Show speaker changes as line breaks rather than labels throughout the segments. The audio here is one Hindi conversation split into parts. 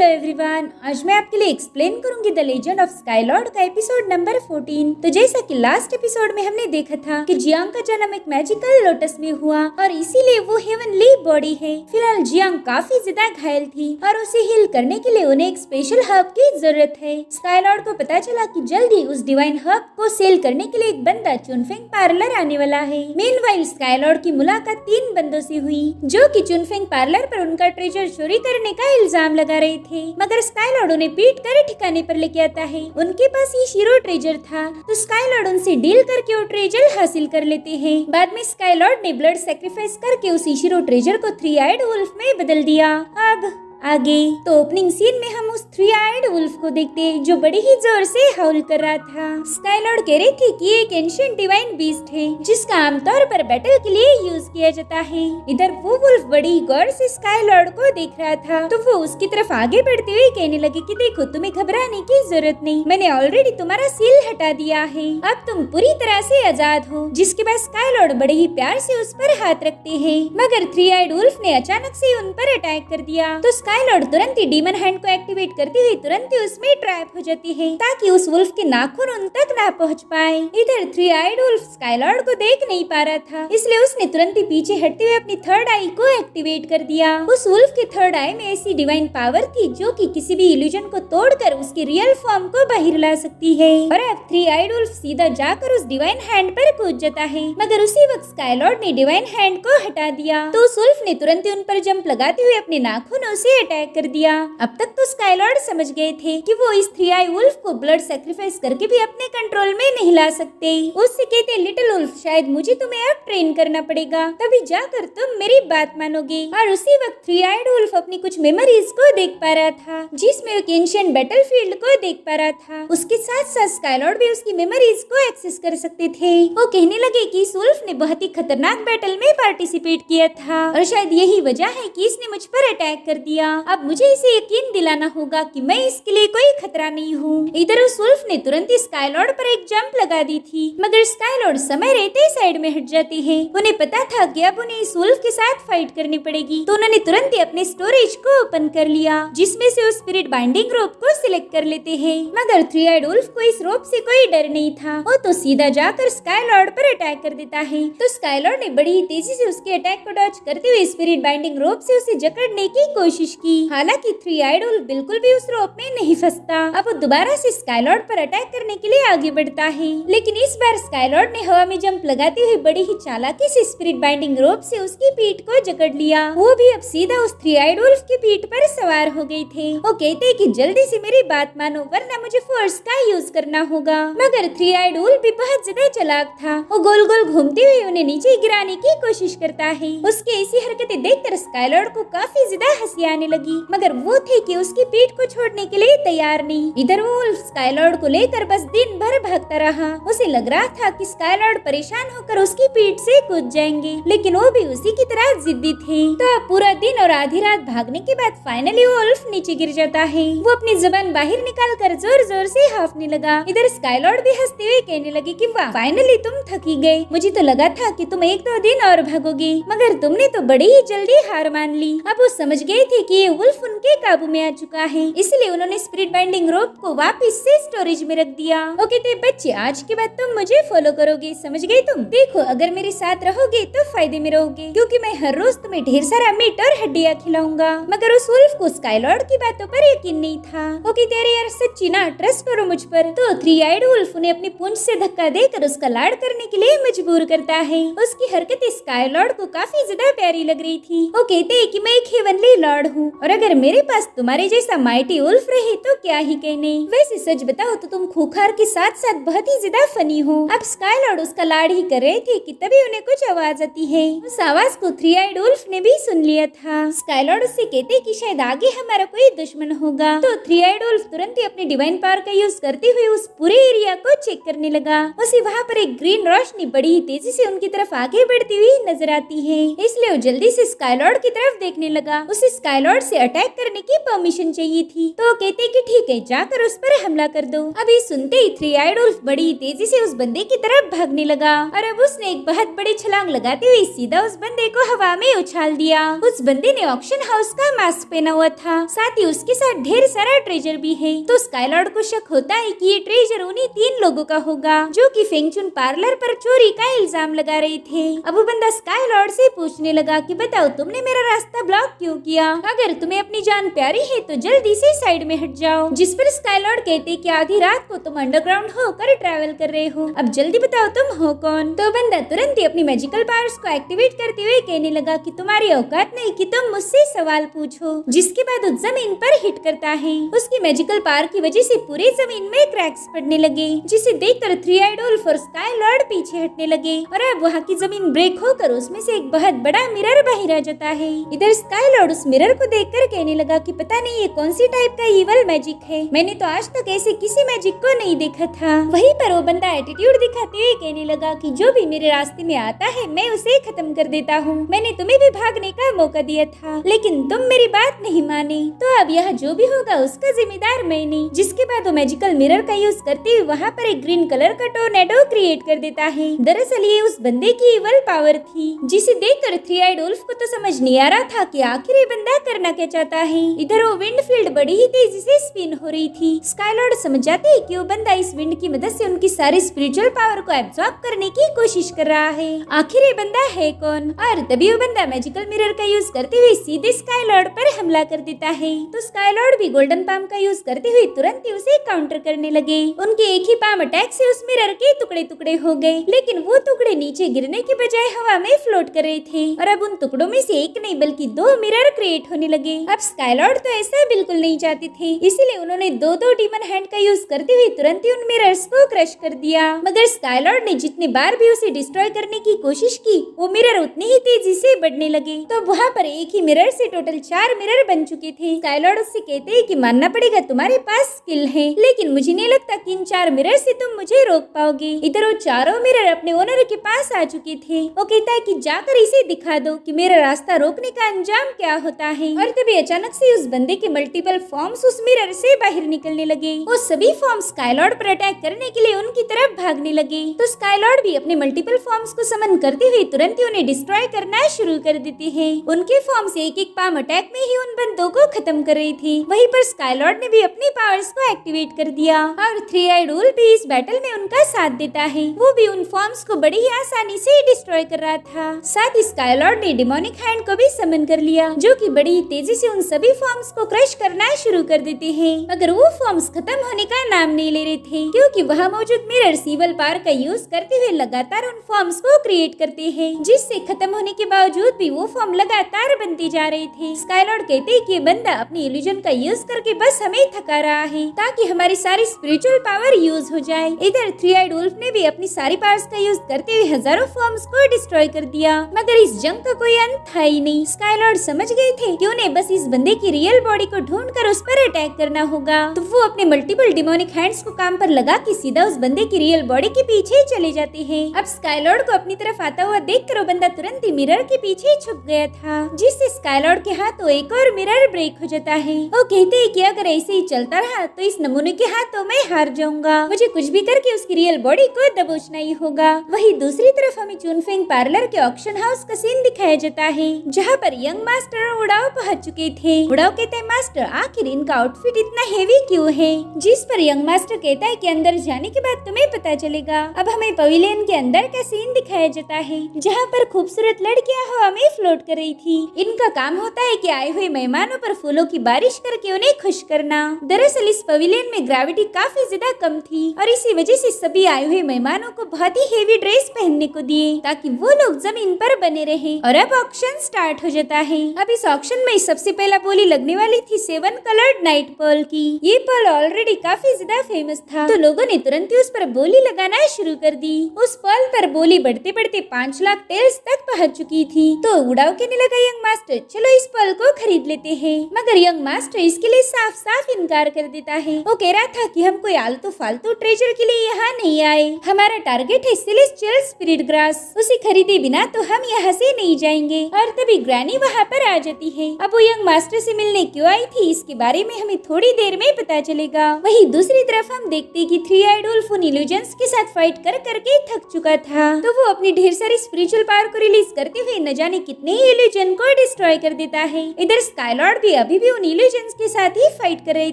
एवरीवन, आज मैं आपके लिए एक्सप्लेन करूंगी द लेजेंड ऑफ स्काईलॉर्ड का एपिसोड नंबर 14। तो जैसा कि लास्ट एपिसोड में हमने देखा था कि जियांग का जन्म एक मैजिकल लोटस में हुआ और इसीलिए वो हेवनली बॉडी है। फिलहाल जियांग काफी ज्यादा घायल थी और उसे हील करने के लिए उन्हें एक स्पेशल हर्ब की जरूरत है। स्काईलॉर्ड को पता चला कि जल्दी उस डिवाइन हर्ब को सेल करने के लिए एक बंदा चुनफेंग पार्लर आने वाला है। मीनवाइल स्काईलॉर्ड की मुलाकात 3 बंदों से हुई जो कि चुनफेंग पार्लर पर उनका ट्रेजर चोरी करने का इल्जाम लगा रहे थे, मगर स्काईलॉर्ड उन्हें पीट कर ठिकाने पर लेके आता है। उनके पास ये शीरो ट्रेजर था तो स्काईलॉर्ड उनसे डील करके वो ट्रेजर हासिल कर लेते हैं। बाद में स्काईलॉर्ड ने ब्लड सैक्रिफाइस करके उस शीरो ट्रेजर को 3 आइड वुल्फ में बदल दिया। अब आगे तो ओपनिंग सीन में हम उस 3 आइड वुल्फ को देखते हैं जो बड़ी ही जोर से हाउल कर रहा था। स्काईलॉर्ड कह रहे थे कि एक एंशिएंट डिवाइन बीस्ट है जिसका आमतौर पर बैटल के लिए यूज किया जाता है। इधर वो वुल्फ बड़ी गौर से स्काईलॉर्ड को देख रहा था तो वो उसकी तरफ आगे बढ़ते हुए कहने लगे कि देखो, तुम्हें घबराने की जरूरत नहीं, मैंने ऑलरेडी तुम्हारा सील हटा दिया है, अब तुम पूरी तरह से आजाद हो। जिसके बाद स्काईलॉर्ड बड़े ही प्यार से उस पर हाथ रखते हैं, मगर 3 आइड वुल्फ ने अचानक से उन पर अटैक कर दिया तो स्काईलॉर्ड तुरंत ही डीमन हैंड को एक्टिवेट करते हुए तुरंत ही उसमें ट्रैप हो जाती है ताकि उस वुल्फ के नाखून उन तक ना पहुंच पाए। इधर 3 आइड वुल्फ स्काईलॉर्ड को देख नहीं पा रहा था, इसलिए उसने तुरंत ही पीछे हटते हुए अपनी 3rd आई को एक्टिवेट कर दिया। उस वुल्फ के 3rd आई में ऐसी डिवाइन पावर थी जो कि किसी भी इल्यूजन को तोड़कर उसकी रियल फॉर्म को बाहर ला सकती है। और अब 3 आइड वुल्फ सीधा जाकर उस डिवाइन हैंड पर कूद जाता है, मगर उसी वक्त स्काईलॉर्ड ने डिवाइन हैंड को हटा दिया तो उस वुल्फ ने तुरंत ही उन पर जंप लगाते हुए अपने नाखूनों से अटैक कर दिया। अब तक तो स्काईलॉर्ड समझ गए थे कि वो इस 3 आई वुल्फ को ब्लड सैक्रिफाइस करके भी अपने कंट्रोल में नहीं ला सकते। उससे कहते, लिटिल वुल्फ, शायद मुझे तुम्हें अब ट्रेन करना पड़ेगा, तभी जाकर तुम मेरी बात मानोगे। और उसी वक्त 3 आइड वुल्फ अपनी कुछ मेमोरीज को देख पा रहा था जिसमें एक एंशिएंट बैटलफील्ड को देख पा रहा था। उसके साथ साथ स्काईलॉर्ड भी उसकी मेमोरीज को एक्सेस कर सकते थे। वो कहने लगे कि इस वुल्फ ने बहुत ही खतरनाक बैटल में पार्टिसिपेट किया था और शायद यही वजह है कि इसने मुझ पर अटैक कर दिया। अब मुझे इसे यकीन दिलाना होगा कि मैं इसके लिए कोई खतरा नहीं हूँ। इधर उस वुल्फ ने तुरंत ही स्काईलॉर्ड पर एक जंप लगा दी थी, मगर स्काईलॉर्ड समय रहते ही साइड में हट जाते हैं। उन्हें पता था कि अब उन्हें इस वुल्फ के साथ फाइट करनी पड़ेगी, तो उन्होंने तुरंत ही अपने स्टोरेज को ओपन कर लिया जिसमें से उस स्पिरिट बाइंडिंग रोप को सिलेक्ट कर लेते हैं। मगर 3 आइड वुल्फ को इस रोप से कोई डर नहीं था, वो तो सीधा जाकर स्काईलॉर्ड पर अटैक कर देता है। तो स्काईलॉर्ड ने बड़ी ही तेजी से उसके अटैक को डॉज करते हुए स्पिरिट बाइंडिंग रोप से उसे जकड़ने की कोशिश की। हालांकि 3 आइड वुल्फ बिल्कुल भी उस रोप में नहीं फंसता। अब वो दोबारा से स्काईलॉर्ड पर अटैक करने के लिए आगे बढ़ता है, लेकिन इस बार स्काईलॉर्ड ने हवा में जंप लगाते हुए बड़ी ही चालाकी से स्पिरिट बाइंडिंग रोप से उसकी पीठ को जकड़ लिया। वो भी अब सीधा उस 3 आइड वुल्फ की पीठ पर सवार हो गई थे। वो कहते कि जल्दी से मेरी बात मानो वरना मुझे फोर्स का यूज करना होगा। मगर 3 आइड वुल्फ भी बहुत ज्यादा चालाक था, वो गोल गोल घूमते हुए उन्हें नीचे गिराने की कोशिश करता है। उसके ऐसी हरकतें देखकर स्काईलॉर्ड को काफी ज्यादा हंसी आने लगी, मगर वो थे कि उसकी पीठ को छोड़ने के लिए तैयार नहीं। इधर वो वुल्फ स्काईलॉर्ड को लेकर बस दिन भर भागता रहा। उसे लग रहा था कि स्काईलॉर्ड परेशान होकर उसकी पीठ से कूद जाएंगे, लेकिन वो भी उसी की तरह जिद्दी थे। तो अब पूरा दिन और आधी रात भागने के बाद फाइनली वो वुल्फ नीचे गिर जाता है। वो अपनी जुबान बाहर निकाल कर जोर जोर से हाफने लगा। इधर स्काईलॉर्ड भी हंसते हुए कहने लगे कि वाह, फाइनली तुम थक ही गए, मुझे तो लगा था कि तुम 1-2 दिन और भागोगे, मगर तुमने तो बड़ी ही जल्दी हार मान ली। अब वो समझ गए थे कि ये वुल्फ उनके काबू में आ चुका है, इसलिए उन्होंने स्पिरिट बाइंडिंग रोप को वापस से स्टोरेज में रख दिया। वो कहते, बच्चे, आज के बाद तुम मुझे फॉलो करोगे, समझ गए तुम? देखो, अगर मेरे साथ रहोगे तो फायदे में रहोगे, क्योंकि मैं हर रोज तुम्हें ढेर सारा मीट और हड्डियाँ खिलाऊंगा। मगर उस वुल्फ को स्काईलॉर्ड की बातों पर यकीन नहीं था। वो कहते, अरे यार, सच्ची ना, ट्रस्ट करो मुझ पर। तो 3 आइड वुल्फ उन्हें अपनी पूंछ से धक्का देकर उसका लाड़ करने के लिए मजबूर करता है। उसकी हरकतें स्काईलॉर्ड को काफी ज्यादा प्यारी लग रही थी। वो कहते हैं कि मैं एक हेवनली लॉर्ड हूँ और अगर मेरे पास तुम्हारे जैसा माइटी वुल्फ रहे तो क्या ही कहने। वैसे सच बताओ तो तुम खूंखार के साथ साथ बहुत ही ज्यादा फनी हो। अब स्काईलॉर्ड उसका लाड़ ही कर रहे थे कि तभी उन्हें कुछ आवाज आती है। उस आवाज को 3 आइड वुल्फ ने भी सुन लिया था। स्काईलॉर्ड उससे कहते कि शायद आगे हमारा कोई दुश्मन होगा। तो 3 आइड वुल्फ तुरंत ही अपनी डिवाइन पावर का यूज करते हुए उस पूरे एरिया को चेक करने लगा। उसे वहाँ पर एक ग्रीन रोशनी बड़ी ही तेजी से उनकी तरफ आगे बढ़ती हुई नजर आती है, इसलिए वो जल्दी से स्काईलॉर्ड की तरफ देखने लगा। उसे स्काईलॉर्ड से अटैक करने की परमिशन चाहिए चाहिए थी। तो कहते कि ठीक है, जाकर उस पर हमला कर दो। अभी सुनते ही थ्री आइड वुल्फ बड़ी तेजी से उस बंदे की तरफ भागने लगा और अब उसने एक बहुत बड़ी छलांग लगाते हुए सीधा उस बंदे को हवा में उछाल दिया। उस बंदे ने ऑक्शन हाउस का मास्क पहना हुआ था, साथ ही उसके साथ ढेर सारा ट्रेजर भी है। तो स्काईलॉर्ड को शक होता है कि ये ट्रेजर उन्हीं 3 लोगों का होगा जो कि फेंगचुन पार्लर पर चोरी का इल्जाम लगा रहे थे। अब वो बंदा स्काईलॉर्ड से पूछने लगा कि बताओ तुमने मेरा रास्ता ब्लॉक क्यों किया? अगर तुम्हें अपनी जान प्यारी है तो जल्दी से साइड में हट जाओ। जिस पर स्काईलॉर्ड कहते कि आधी रात को तुम अंडरग्राउंड होकर ट्रैवल कर रहे हो, अब जल्दी बताओ तुम हो कौन? तो बंदा तुरंत ही अपनी मैजिकल पावर्स को एक्टिवेट करते हुए कहने लगा कि तुम्हारी औकात नहीं कि तुम मुझसे सवाल पूछो। जिसके बाद उस जमीन पर हिट करता है। उसकी मैजिकल पावर की वजह से पूरी जमीन में क्रैक्स पड़ने लगे, जिसे देखकर थ्री आइड वुल्फ और स्काईलॉर्ड पीछे हटने लगे और अब वहाँ की जमीन ब्रेक होकर उसमें से एक बहुत बड़ा मिरर बाहर आ जाता है। इधर स्काईलॉर्ड उस मिरर को देखकर कहने लगा कि पता नहीं ये कौन सी टाइप का इवल मैजिक है, मैंने तो आज तक ऐसे किसी मैजिक को नहीं देखा था। वहीं पर वो बंदा एटीट्यूड दिखाते हुए कहने लगा कि जो भी मेरे रास्ते में आता है मैं उसे खत्म कर देता हूँ। मैंने तुम्हें भी भागने का मौका दिया था लेकिन तुम मेरी बात नहीं माने, तो अब यह जो भी होगा उसका जिम्मेदार मैं नहीं। जिसके बाद वो मैजिकल मिरर का यूज करते हुए वहाँ पर एक ग्रीन कलर का टोर्नेडो क्रिएट कर देता है। दरअसल ये उस बंदे की इवल पावर थी, जिसे देखकर थ्री आइड वुल्फ को तो समझ नहीं आ रहा था कि आखिर ये बंदा करना क्या चाहता है। इधर वो विंड फील्ड बड़ी ही तेजी से स्पिन हो रही थी। स्काईलॉर्ड समझ जाते हैं कि वो बंदा इस विंड की मदद से उनकी सारी स्पिरिचुअल पावर को एब्जॉर्ब करने की कोशिश कर रहा है। आखिर ये बंदा है कौन? और तभी वो बंदा मैजिकल मिरर का यूज करते हुए सीधे स्काईलॉर्ड पर हमला कर देता है। तो स्काईलॉर्ड भी गोल्डन पाम का यूज करते हुए तुरंत ही उसे काउंटर करने लगे। उनके एक ही पाम अटैक से उस मिरर के टुकड़े टुकड़े हो गए, लेकिन वो टुकड़े नीचे गिरने के बजाय हवा में फ्लोट कर रहे थे और अब उन टुकड़ों में से एक नहीं बल्कि 2 मिरर क्रिएट होने लगे। अब स्काईलॉर्ड तो ऐसा बिल्कुल नहीं चाहते थे, इसीलिए उन्होंने 2 डीमन हैंड का यूज करते हुए तुरंत ही उन मिरर्स को क्रश कर दिया। मगर स्काईलॉर्ड ने जितने बार भी उसे डिस्ट्रॉय करने की कोशिश की वो मिरर उतनी ही तेजी से बढ़ने लगे। तो वहाँ पर एक ही मिरर से टोटल 4 मिरर बन चुके थे। स्काईलॉर्ड उससे कहते हैं कि मानना पड़ेगा तुम्हारे पास स्किल है, लेकिन मुझे नहीं लगता कि इन 4 मिरर से तुम मुझे रोक पाओगे। इधर वो चारों मिरर अपने ओनर के पास आ चुके थे। वो कहता है कि जाकर इसे दिखा दो कि मेरा रास्ता रोकने का अंजाम क्या होता है। और तभी अचानक से उस बंदे के मल्टीपल फॉर्म्स उस मिरर से बाहर निकलने लगे। वो सभी फॉर्म स्काईलॉर्ड पर अटैक करने के लिए उनकी तरफ भागने लगे। तो स्काईलॉर्ड भी अपने मल्टीपल फॉर्म्स को समन करते हुए तुरंत ही उन्हें डिस्ट्रॉय करना शुरू कर देते हैं। उनके फॉर्म से एक पाम अटैक में ही उन बंदों को खत्म कर रही थी। वहीं पर स्काईलॉर्ड ने भी अपनी पावर्स को एक्टिवेट कर दिया और थ्री आइड वुल्फ भी इस बैटल में उनका साथ देता है। वो भी उन फॉर्म्स को बड़ी ही आसानी से डिस्ट्रॉय कर रहा था। साथ ही स्काईलॉर्ड ने डिमोनिक हैंड को भी समन कर लिया, जो कि बड़ी ही तेजी से उन सभी फॉर्म्स को क्रश करना शुरू कर देते हैं। मगर वो फॉर्म्स खत्म होने का नाम नहीं ले रहे थे, क्योंकि वहाँ मौजूद मिरर्स इवल पावर का यूज करते हुए लगातार उन फॉर्म्स को क्रिएट करते हैं, जिससे खत्म होने के बावजूद भी वो फॉर्म लगातार बनते जा रहे थे। स्काईलॉर्ड कहते हैं कि ये बंदा अपनी इल्यूजन का यूज करके बस हमें थका रहा है ताकि हमारी सारी स्पिरिचुअल पावर यूज हो जाए। इधर थ्री आइड वुल्फ ने भी अपनी सारी पावर्स का यूज करते हुए हजारों फॉर्म्स को डिस्ट्रॉय कर दिया, मगर इस जंग का कोई अंत था ही नहीं। स्काईलॉर्ड समझ गए थे कि उन्हें बस इस बंदे की रियल बॉडी को ढूंढकर उस पर अटैक करना होगा। तो वो अपने मल्टीपल डिमोनिक हैंड्स को काम पर लगा के सीधा उस बंदे की रियल बॉडी के पीछे चले जाते हैं। अब स्काईलॉर्ड को अपनी तरफ आता हुआ देखकर वो बंदा तुरंत ही मिरर के पीछे छुप गया था, जिससे स्काईलॉर्ड के हाथों एक और मिरर ब्रेक हो जाता है। वो कहते हैं कि अगर ऐसे ही चलता रहा तो इस नमूने के हाथों में हार जाऊंगा, मुझे कुछ भी करके उसकी रियल बॉडी को दबोचना ही होगा। वहीं दूसरी तरफ हमें चुनफेंग पार्लर के ऑक्शन हाउस का सीन दिखाया जाता है, जहाँ पर यंग मास्टर और उड़ाव पहुंच चुके थे। उड़ाव कहते हैं मास्टर आखिर इनका आउटफिट इतना हेवी क्यों है? जिस पर यंग मास्टर कहता है कि अंदर जाने के बाद तुम्हें पता चलेगा। अब हमें पवेलियन के अंदर का सीन दिखाया जाता है, जहाँ पर खूबसूरत लड़कियां हवा में फ्लोट कर रही थी। इनका काम होता है कि आए हुए मेहमानों पर फूलों की बारिश करके उन्हें खुश करना। दरअसल इस पवेलियन में ग्रेविटी काफी ज्यादा कम थी और इसी वजह से सभी आए हुए मेहमानों को बहुत ही हेवी ड्रेस पहनने को दिए ताकि वो लोग जमीन पर बने रहे। और अब ऑक्शन स्टार्ट हो जाता है। अब इस ऑक्शन में सबसे पहला बोली लगने वाली थी 7 कलर्ड नाइट पर्ल की। ये पर्ल ऑलरेडी काफी ज्यादा फेमस था, तो लोगों ने तुरंत ही उस पर बोली लगाना शुरू कर दी। उस पर्ल पर बोली बढ़ते बढ़ते 5 लाख टेल्स तक पहुंच चुकी थी। तो उड़ाव कहने लगा यंग मास्टर चलो इस पर्ल को खरीद लेते हैं, मगर यंग मास्टर इसके लिए साफ साफ इनकार कर देता है। वो कह रहा था कि हम कोई आलतू फालतू ट्रेजर के लिए यहाँ नहीं आए, हमारा टारगेट है सेलेस्टियल स्पिरिट ग्रास, उसे खरीदे बिना तो हम यहाँ से नहीं जाएंगे। और तभी ग्रैनी वहाँ पर आ जाती है। अब वो यंग मास्टर से मिलने क्यों आई थी थी इसके बारे में हमें थोड़ी देर में पता चलेगा। वहीं दूसरी तरफ हम देखते कि थ्री आइड वुल्फ उन इल्यूजन्स के साथ फाइट कर करके थक चुका था, तो वो अपनी ढेर सारी स्पिरिचुअल पावर को रिलीज करते हुए न जाने कितने ही इल्यूजन को डिस्ट्रॉय कर देता है। इधर स्काईलॉर्ड भी अभी भी उन इल्यूजन्स के साथ ही फाइट कर रहे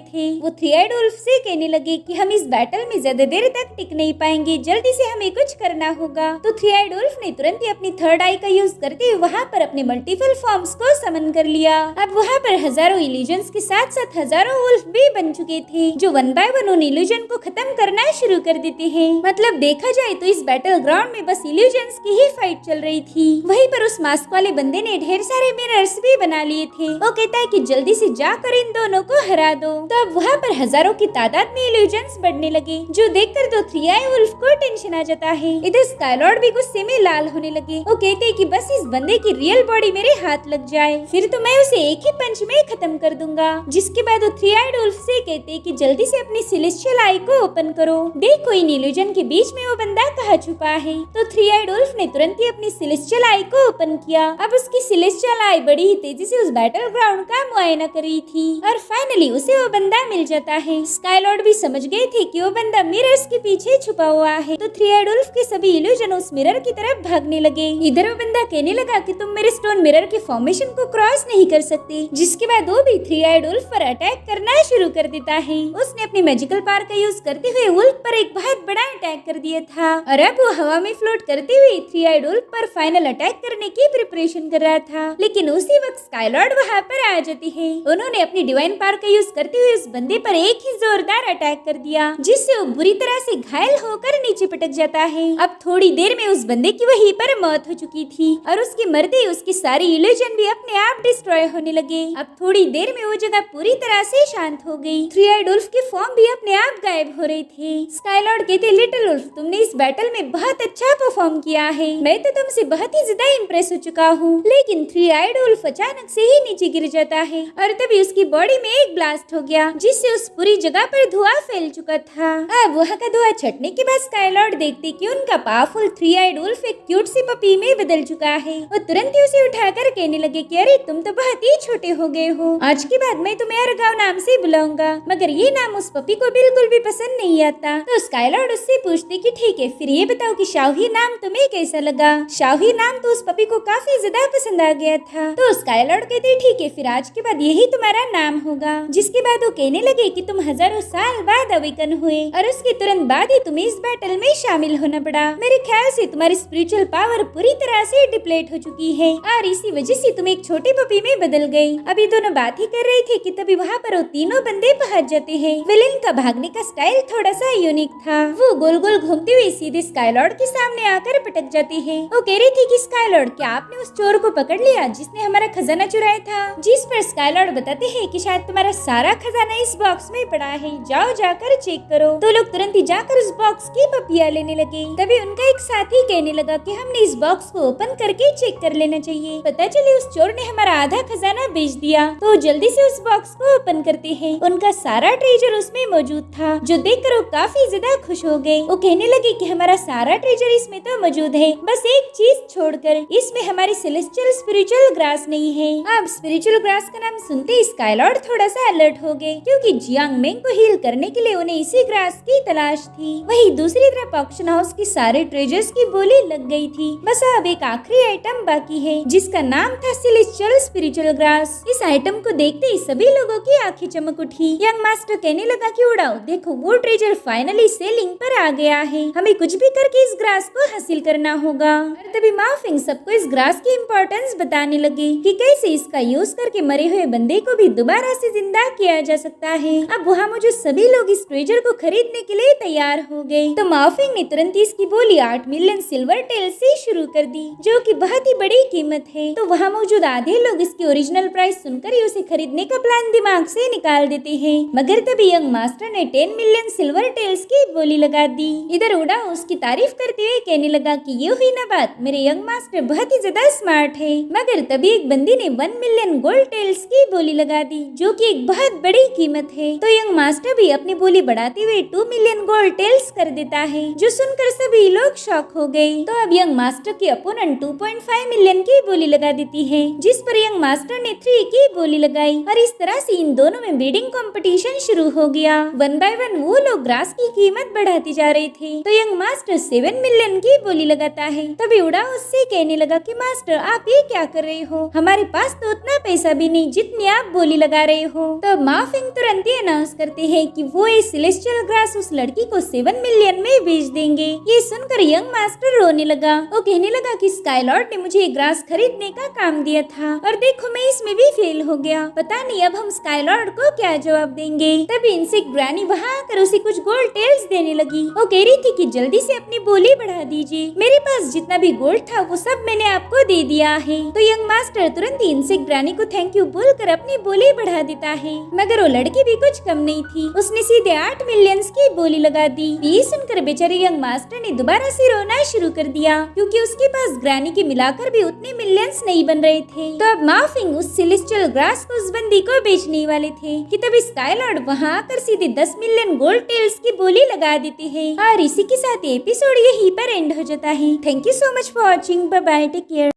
थे। वो थ्री आइड वुल्फ से कहने लगे कि हम इस बैटल में ज्यादा देर तक टिक नहीं पाएंगे, जल्दी से हमें कुछ करना होगा। तो थ्री आइड वुल्फ ने तुरंत ही अपनी थर्ड आई का यूज करते हुए वहाँ पर अपने मल्टीपल फॉर्म्स को समन कर लिया। अब वहाँ पर हजारों इल्यूजन्स के साथ साथ हजारों वुल्फ भी बन चुके थे, जो वन बाय वन उन इल्यूजन को खत्म करना शुरू कर देते हैं। मतलब देखा जाए तो इस बैटल ग्राउंड में बस इल्यूजन्स की ही फाइट चल रही थी। वहीं पर उस मास्क वाले बंदे ने ढेर सारे मिरर्स भी बना लिए थे। वो कहता है कि जल्दी से जाकर इन दोनों को हरा दो। तो अब वहाँ पर हजारों की तादाद में इल्यूजन्स बढ़ने लगे, जो देखकर तो थ्री आई वुल्फ को टेंशन आ जाता है। इधर स्काईलॉर्ड भी गुस्से में लाल होने लगे। वो कहते हैं कि बस इस बंदे की रियल बॉडी मेरे हाथ लग जाए, फिर तो मैं उसे एक ही पंच में खत्म कर दूंगा। जिसके बाद वो थ्री आइड वुल्फ से कहते हैं कि जल्दी से अपनी सेलेस्टियल आई को ओपन करो, देखो इन इल्यूजन के बीच में वो बंदा कहाँ छुपा है। तो थ्री आइड वुल्फ ने तुरंत ही अपनी सेलेस्टियल आई को ओपन किया। अब उसकी सेलेस्टियल आई बड़ी ही तेजी से उस बैटल ग्राउंड का मुआयना कर रही थी और फाइनली उसे वो बंदा मिल जाता है। स्काईलॉर्ड भी समझ गए थे कि वो बंदा मिरर्स के पीछे छुपा हुआ है, तो थ्री आइड वुल्फ के सभी इल्यूजन उस मिरर की तरफ भागने लगे। इधर वो बंदा कहने लगा कि तुम मेरे स्टोन मिरर के फॉर्मेशन को क्रॉस नहीं कर सकते, जिसके बाद वो भी थ्री आइड वुल्फ पर अटैक करना शुरू कर देता है। उसने अपनी मैजिकल पावर का यूज करते हुए वुल्फ पर एक बहुत बड़ा अटैक कर दिया था और अब वो हवा में फ्लोट करते हुए थ्री आइड वुल्फ पर फाइनल अटैक करने की प्रिपरेशन कर रहा था। लेकिन उसी वक्त स्काईलॉर्ड वहाँ पर आ जाती है। उन्होंने अपनी डिवाइन पावर का यूज करते हुए उस बंदे पर एक ही जोरदार अटैक कर दिया, जिससे वो बुरी तरह से घायल होकर नीचे पटक जाता है। अब थोड़ी देर में उस बंदे की वहीं पर मौत हो चुकी थी और उसके मरते ही उसकी सारी इल्यूजन भी अपने आप डिस्ट्रॉय होने लगे। अब थोड़ी देर में वो जगह पूरी तरह से शांत हो गई। थ्री आइड वुल्फ के फॉर्म भी अपने आप गायब हो रहे थे। स्काईलॉर्ड कहते, लिटिल वुल्फ तुमने इस बैटल में बहुत अच्छा परफॉर्म किया है, मैं तो तुमसे बहुत ही ज्यादा इम्प्रेस हो चुका हूँ। लेकिन थ्री आइड वुल्फ अचानक से ही नीचे गिर जाता है और तभी उसकी बॉडी में एक ब्लास्ट हो गया, जिससे उस पूरी जगह पर धुआं फैल चुका था। अब वहाँ का धुआं छटने के बाद स्काईलॉर्ड देखते कि उनका पावरफुल थ्री आइड वुल्फ एक क्यूट सी पपी में बदल चुका है। वो तुरंत ही उसे उठाकर कहने लगे कि अरे तुम तो बहुत ही छोटे हो गए हो, आज के बाद मैं तुम्हें अरगाव नाम से बुलाऊंगा। मगर ये नाम उस पपी को बिल्कुल भी पसंद नहीं आता। तो स्काईलॉर्ड उससे पूछते कि ठीक है, फिर ये बताओ कि शाही नाम तुम्हें कैसा लगा। शाही नाम तो उस पपी को काफी ज्यादा पसंद आ गया था। तो स्काईलॉर्ड कहते ठीक है, फिर आज के बाद यही तुम्हारा नाम होगा। जिसके बाद वो कहने लगे कि तुम हजारों साल बाद अवेकन हुए और उसके तुरंत बाद ही तुम्हें इस बैटल में शामिल होना पड़ा। मेरे ख्याल से तुम्हारी स्पिरिचुअल पावर पूरी तरह से डिप्लेट हो चुकी है और इसी वजह से तुम एक छोटे पपी में बदल गई। अभी दोनों बात ही कर रहे थे कि तभी वहाँ पर वो तीनों बंदे पहुँच जाते हैं। विलेन का भागने का स्टाइल थोड़ा सा यूनिक था। वो गोल गोल घूमते हुए सीधे स्काईलॉर्ड के सामने आकर पटक जाते हैं। वो कह रही थी कि स्काईलॉर्ड क्या आपने उस चोर को पकड़ लिया जिसने हमारा खजाना चुराया था। जिस पर स्काईलॉर्ड बताते हैं कि शायद तुम्हारा सारा खजाना इस बॉक्स में पड़ा है, जाओ जाकर चेक करो। तो लोग तुरंत ही जाकर उस बॉक्स की पपियां लेने लगे। तभी उनका एक साथी कहने लगा कि हमने इस बॉक्स को ओपन करके चेक कर लेना चाहिए, पता चले उस चोर ने हमारा आधा खजाना बेच दिया। तो जल्दी से उस बॉक्स को ओपन करते हैं। उनका सारा ट्रेजर उसमें मौजूद था, जो देखकर वो काफी ज्यादा खुश हो गए। वो कहने लगे कि हमारा सारा ट्रेजर इसमें तो मौजूद है, बस एक चीज छोड़कर, इसमें हमारी सेलेस्टियल स्पिरिचुअल ग्रास नहीं है। अब स्पिरिचुअल ग्रास का नाम सुनते ही स्काईलॉर्ड थोड़ा सा अलर्ट हो गए, क्योंकि जियांग मेंग को हील करने के लिए उन्हें इसी ग्रास की तलाश थी। वहीं दूसरी तरफ ऑक्शन हाउस की सारे ट्रेजर्स की बोली लग गई थी। बस अब एक आखिरी आइटम बाकी है, जिसका नाम था सेलेस्टियल स्पिरिचुअल ग्रास। इस आइटम को देखते ही सभी लोगों की आंखें चमक उठी। यंग मास्टर कहने लगा कि उड़ाओ, देखो वो ट्रेजर फाइनली सेलिंग पर आ गया है, हमें कुछ भी करके इस ग्रास को हासिल करना होगा। और तभी माफिंग सबको इस ग्रास की इम्पोर्टेंस बताने लगी कि कैसे इसका यूज करके मरे हुए बंदे को भी दोबारा से जिंदा किया जा सकता है। अब वहाँ मौजूद सभी लोग इस ट्रेजर को खरीदने के लिए तैयार हो गए। तो माफिंग ने तुरंत इसकी बोली 8 मिलियन सिल्वर टेल से शुरू कर दी, जो कि बहुत ही बड़ी कीमत है। तो वहाँ मौजूद आधे लोग इसकी ओरिजिनल प्राइस सुनकर ही उसे खरीदने का प्लान दिमाग से निकाल देते हैं। मगर तभी यंग मास्टर ने 10 मिलियन सिल्वर टेल्स की बोली लगा दी। इधर उड़ा उसकी तारीफ करते हुए कहने लगा कि ये हुई ना बात, मेरे यंग मास्टर बहुत ही ज्यादा स्मार्ट है। मगर तभी एक बंदी ने 1 मिलियन गोल्ड टेल्स की बोली लगा दी, जो कि एक बहुत बड़ी कीमत है। तो यंग मास्टर भी अपनी बोली बढ़ाते हुए 2 मिलियन गोल्ड टेल्स कर देता है, जो सुनकर सभी लोग शॉक हो गए। तो अब यंग मास्टर के अपोनेंट 2.5 मिलियन की बोली लगा देती है, जिस पर यंग मास्टर ने 3 की बोली लगाई और और इस तरह से इन दोनों में बिडिंग कंपटीशन शुरू हो गया। 1 बाय 1 वो लोग ग्रास की कीमत बढ़ाती जा रहे थे। तो यंग मास्टर 7 मिलियन की बोली लगाता है। तभी उड़ा उससे कहने लगा कि मास्टर आप ये क्या कर रहे हो, हमारे पास तो उतना पैसा भी नहीं जितनी आप बोली लगा रहे हो। तो माफिंग तुरंत ही अनाउंस करते हैं कि वो ये सेलेस्टियल ग्रास उस लड़की को 7 मिलियन में बेच देंगे। ये सुनकर यंग मास्टर रोने लगा। वो कहने लगा कि स्काईलॉर्ड ने मुझे ये ग्रास खरीदने का काम दिया था और देखो मैं इसमें भी फेल हो गया। पता नहीं अब हम स्काईलॉर्ड को क्या जवाब देंगे। तभी इंसेक्ट ग्रैनी वहाँ आकर उसे कुछ गोल्ड टेल्स देने लगी। वो कह रही थी कि जल्दी से अपनी बोली बढ़ा दीजिए, मेरे पास जितना भी गोल्ड था वो सब मैंने आपको दे दिया है। तो यंग मास्टर तुरंत ही इंसेक्ट ग्रैनी को थैंक यू बोलकर अपनी बोली बढ़ा देता है। मगर वो लड़की भी कुछ कम नहीं थी, उसने सीधे 8 मिलियन की बोली लगा दी। ये सुनकर बेचारे यंग मास्टर ने दोबारा से रोना शुरू कर दिया, क्योंकि उसके पास ग्रैनी के मिलाकर भी उतने मिलियंस नहीं बन रहे थे। तो अब माफिंग उस सेलेस्टियल ग्रास को उस बंदी को बेचने वाले थे कि तभी स्काईलॉर्ड वहाँ आकर सीधे 10 मिलियन गोल्ड टेल्स की बोली लगा देते हैं। और इसी के साथ एपिसोड यहीं पर एंड हो जाता है। Thank you so much for watching. Bye bye, take care.